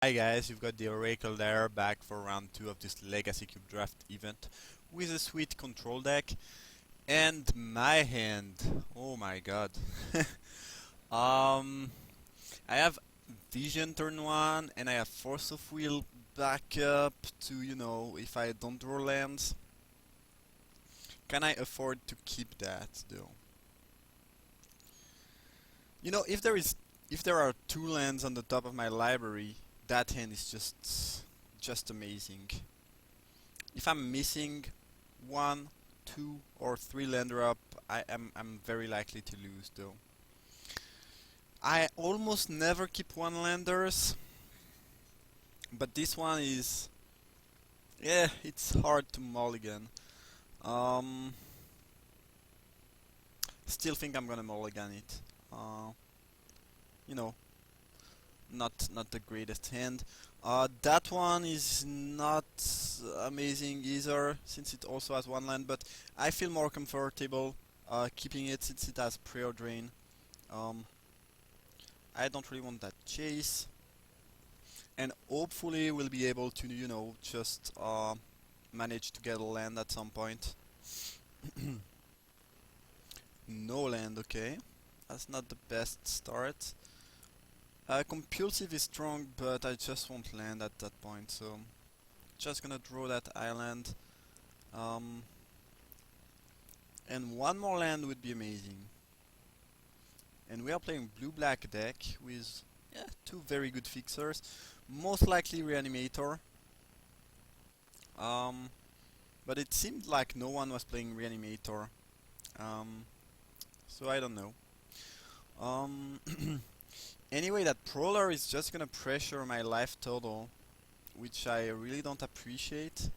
Hi guys, you've got the Oracle there, back for round 2 of this Legacy Cube Draft event with a sweet control deck and my hand. Oh my god. um I have Vision turn 1 and I have Force of Will backup to, if I don't draw lands. Can I afford to keep that though? If there are 2 lands on the top of my library, that hand is just amazing. If I'm missing 1, 2, or 3 land drop, I'm very likely to lose though. I almost never keep 1-landers, but this one is, yeah, it's hard to mulligan. Um, Still think I'm gonna mulligan it. Uh, you know, not the greatest hand. That one is not amazing either, since it also has 1 land, but I feel more comfortable keeping it since it has Prayer Drain. Um, I don't really want that chase, and hopefully we'll be able to, just manage to get a land at some point. No land, okay. That's not the best start. Compulsive is strong, but I just won't land at that point, so just gonna draw that island. Um, and one more land would be amazing. And we are playing blue-black deck with 2 very good fixers. Most likely Reanimator. Um, but it seemed like no one was playing Reanimator. Um, so I don't know. Um, anyway, that Prowler is just gonna pressure my life total, which I really don't appreciate.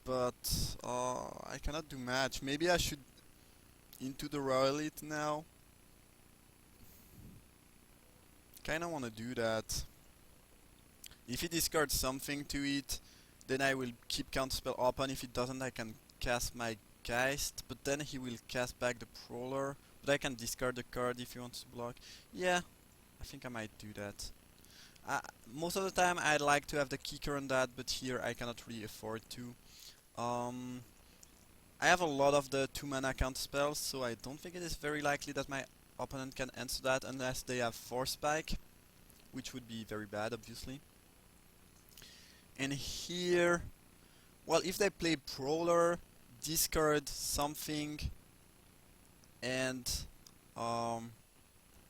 But I cannot do much. Maybe I should into the Royal Elite now. Kinda wanna do that. If he discards something to it, then I will keep counterspell open. If it doesn't, I can cast my Geist, but then he will cast back the Prowler. But I can discard the card if he wants to block. Yeah, I think I might do that. Most of the time I'd like to have the kicker on that, but here I cannot really afford to. Um, I have a lot of the 2-mana counter spells, so I don't think it is very likely that my opponent can answer that unless they have Force Spike, which would be very bad, obviously. And here, well, if they play Prowler, discard something, and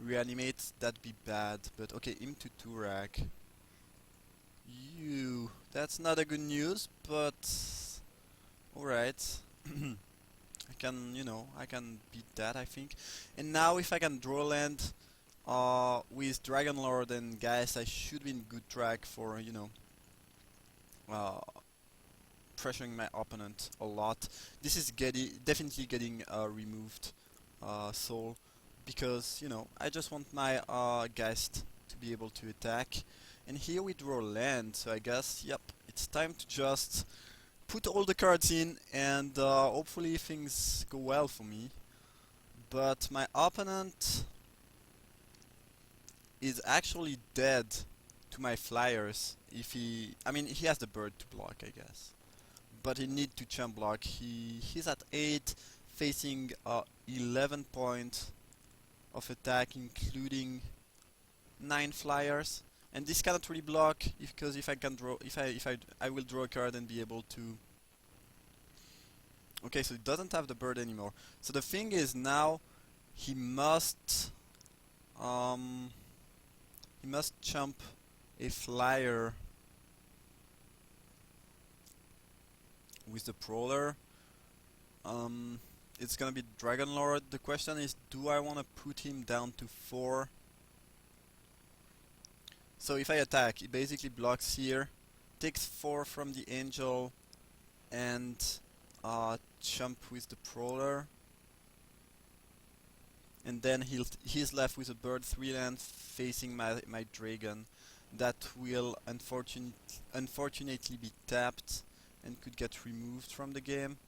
reanimate, that'd be bad. But okay, into Turak. That's not a good news, but alright. I can beat that, I think. And now if I can draw land with Dragon Lord and Geist, I should be in good track for, uh, pressuring my opponent a lot. This is definitely getting removed soul, because, I just want my Geist to be able to attack. And here we draw land, so I guess, yep, it's time to just put all the cards in and hopefully things go well for me. But my opponent is actually dead to my flyers. He has the bird to block, I guess. But he need to chump block. He's at 8, facing 11 points of attack, including 9 flyers. And this cannot really block because if I can draw, I will draw a card and be able to. Okay, so it doesn't have the bird anymore. So the thing is now he must chump a flyer with the Prowler. It's gonna be Dragon Lord. The question is, do I wanna put him down to 4? So if I attack, he basically blocks here, takes 4 from the Angel, and chump with the Prowler. And then he's left with a bird 3-land facing my dragon that will unfortunately be tapped and could get removed from the game.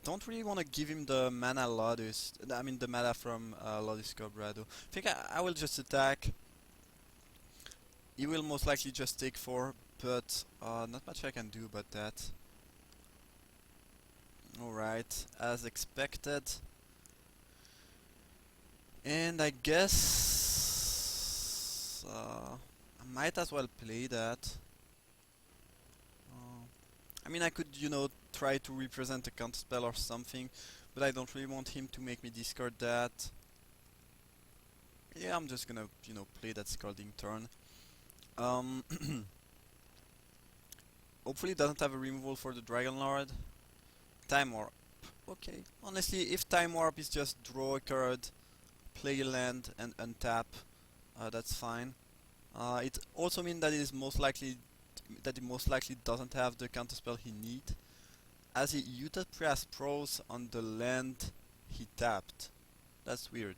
don't really want to give him the mana Lotus. I mean the mana from Lotus Cobra though. I think I will just attack. He will most likely just take 4, but not much I can do about that. Alright, as expected. And I guess I might as well play that. I mean, I could, you know, try to represent a counterspell or something, but I don't really want him to make me discard that. Yeah, I'm just gonna, you know, play that Scalding Turn. Hopefully it doesn't have a removal for the Dragon Lord. Time Warp. Okay. Honestly, if Time Warp is just draw a card, play a land, and untap, that's fine. It also means that it most likely doesn't have the counterspell he needs, as he used Prias Pros on the land he tapped. That's weird.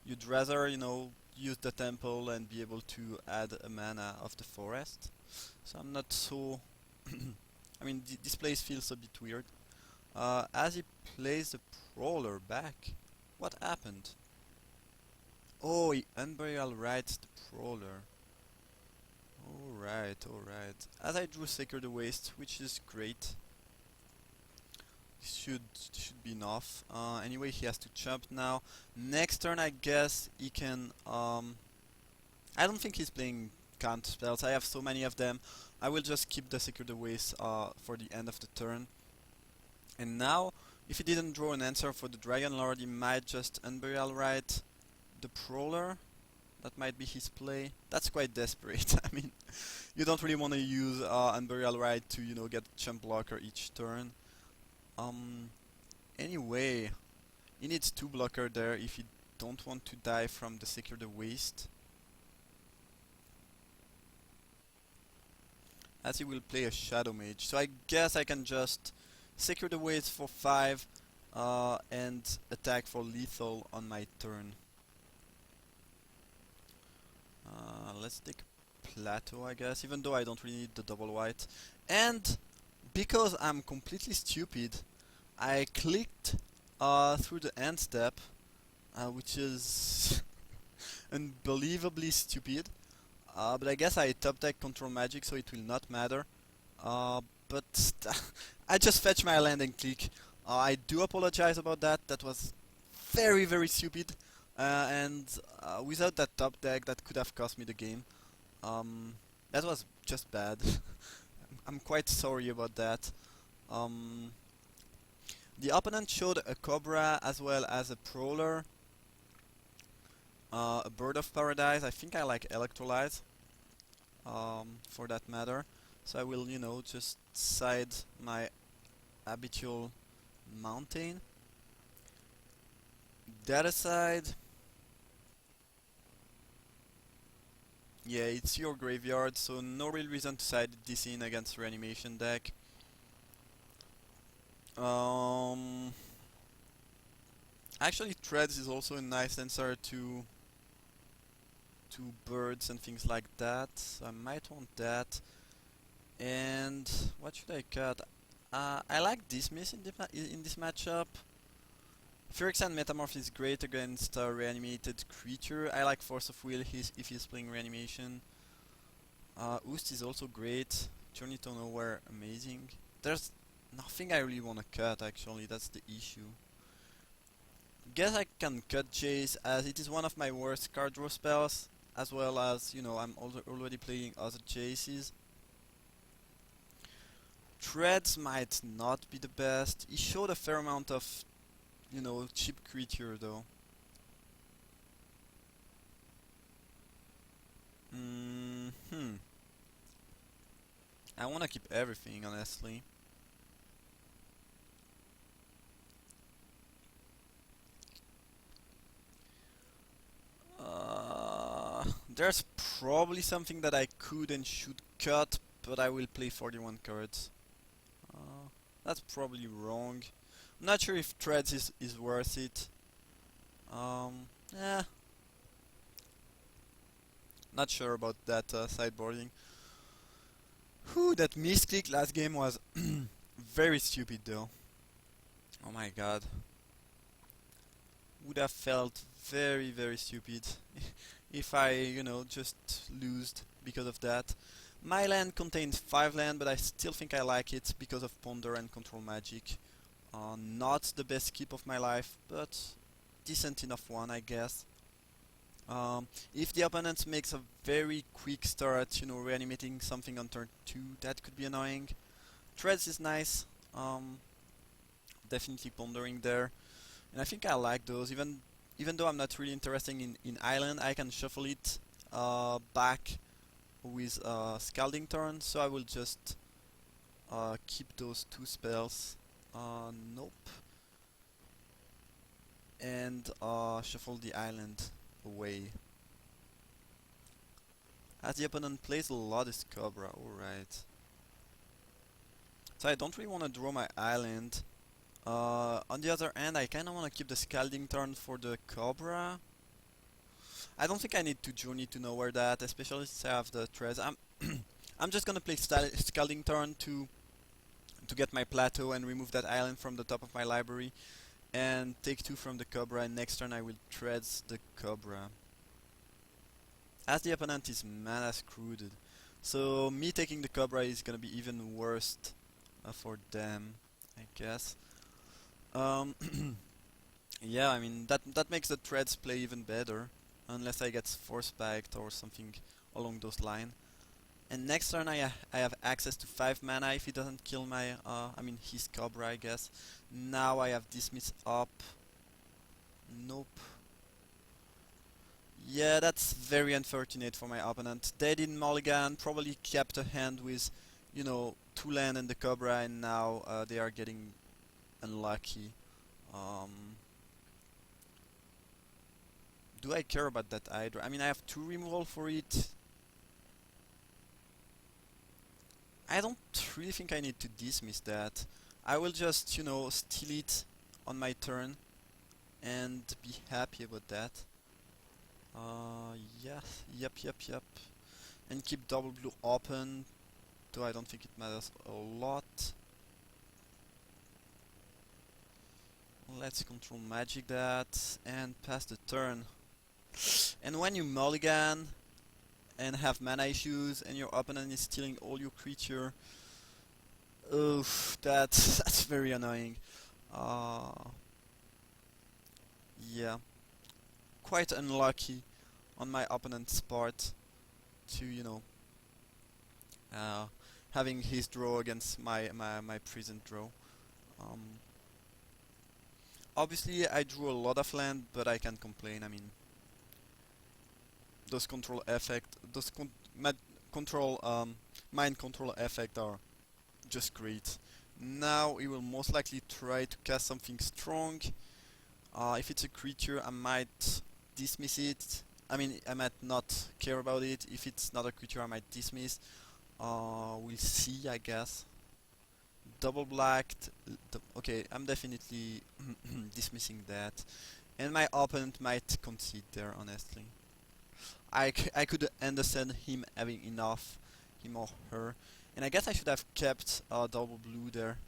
You'd rather, you know, use the temple and be able to add a mana of the forest. So I'm not so... I mean, this place feels a bit weird. As he plays the Prowler back, what happened? Oh, he Unburial Rights the Prowler. Alright, alright. As I drew Sacred the Waste, which is great. Should be enough. Anyway, he has to jump now. Next turn, I guess he can... I don't think he's playing counter spells. I have so many of them. I will just keep the Secure the Waste for the end of the turn. And now, if he didn't draw an answer for the Dragon Lord, he might just Unburial Right the Prowler. That might be his play. That's quite desperate. I mean, you don't really want to use Unburial Right to, you know, get Chump Blocker each turn. Anyway, he needs 2 blocker there if he don't want to die from the Secure the Waste. As he will play a Shadow Mage. So I guess I can just Secure the Waste for 5 and attack for lethal on my turn. Let's take Plateau, I guess, even though I don't really need the double white. And because I'm completely stupid, I clicked through the end step, which is unbelievably stupid. But I guess I top deck Control Magic, so it will not matter. But I just fetch my land and click. I do apologize about that. That was very, very stupid. And without that top deck, that could have cost me the game. That was just bad. I'm quite sorry about that. The opponent showed a Cobra as well as a Prowler. A Bird of Paradise. I think I like Electrolyze. For that matter. So I will, you know, just side my habitual mountain. The other side... Yeah, it's your graveyard, so no real reason to side this in against Reanimation deck. Actually, Threads is also a nice answer to birds and things like that. So I might want that. And what should I cut? I like Dismiss in this matchup. Phyrexian Metamorph is great against a reanimated creature. I like Force of Will if he's playing reanimation. Oost is also great. Journey to Nowhere, amazing. There's nothing I really want to cut, actually, that's the issue. Guess I can cut Jace, as it is one of my worst card draw spells, as well as, you know, I'm already playing other Jaces. Treads might not be the best. He showed a fair amount of, you know, cheap creature though. I wanna keep everything, honestly. There's probably something that I could and should cut, but I will play 41 cards. That's probably wrong. I'm not sure if Threads is worth it. Yeah. Not sure about that sideboarding. Whew, that misclick last game was very stupid though. Oh my god. Would have felt very, very stupid if I, just lost because of that. My land contains 5 land, but I still think I like it because of Ponder and Control Magic. Not the best keep of my life, but decent enough one, I guess. If the opponent makes a very quick start, reanimating something on turn 2, that could be annoying. Treads is nice, definitely pondering there. And I think I like those, even though I'm not really interested in Island, I can shuffle it back with Scalding Turn, so I will just keep those 2 spells. Nope. And shuffle the island away. As the opponent plays a Lotus Cobra, alright. So I don't really want to draw my island. On the other hand, I kinda want to keep the Scalding Turn for the Cobra. I don't think I need to journey to nowhere that, especially since I have the threads. I'm just gonna play Scalding Turn to get my plateau and remove that island from the top of my library, and take 2 from the Cobra, and next turn I will threads the Cobra. As the opponent is mana screwed, so me taking the Cobra is gonna be even worse for them, I guess. Yeah, I mean that makes the threads play even better, unless I get force spiked or something along those lines. And next turn I have access to 5 mana if he doesn't kill my, his Cobra, I guess. Now I have Dismiss up. Nope. Yeah, that's very unfortunate for my opponent. They didn't mulligan, probably kept a hand with, 2 land and the Cobra, and now they are getting unlucky. Do I care about that Hydra? I mean, I have 2 removal for it. I don't really think I need to dismiss that. I will just, steal it on my turn and be happy about that. Yeah, yep. And keep double blue open, though I don't think it matters a lot. Let's control magic that and pass the turn. And when you mulligan and have mana issues and your opponent is stealing all your creature, oof, that's very annoying. Yeah, quite unlucky on my opponent's part to, having his draw against my present draw. Um, Obviously, I drew a lot of land, but I can't complain. I mean, those control effect, those control mind control effect are just great. Now he will most likely try to cast something strong. If it's a creature, I might dismiss it. I mean, I might not care about it. If it's not a creature, I might dismiss. We'll see, I guess. Double blacked. Okay, I'm definitely dismissing that. And my opponent might concede there, honestly. I could understand him having enough, him or her. And I guess I should have kept double blue there.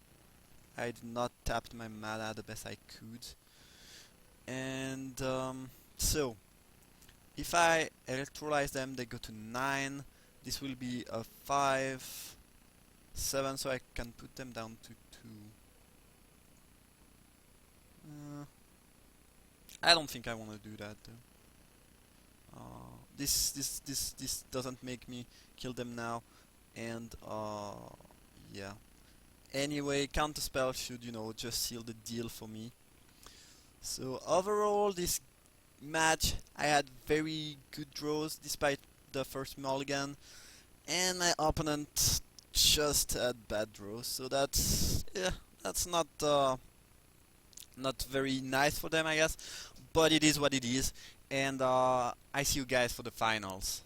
I did not tap my mana the best I could. And so, if I electrolyze them, they go to 9. This will be a 5, 7, so I can put them down to 2. I don't think I want to do that though. This doesn't make me kill them now, and yeah. Anyway, counterspell should, just seal the deal for me. So overall, this match I had very good draws despite the first mulligan, and my opponent just had bad draws. So that's not very nice for them, I guess. But it is what it is, and I see you guys for the finals.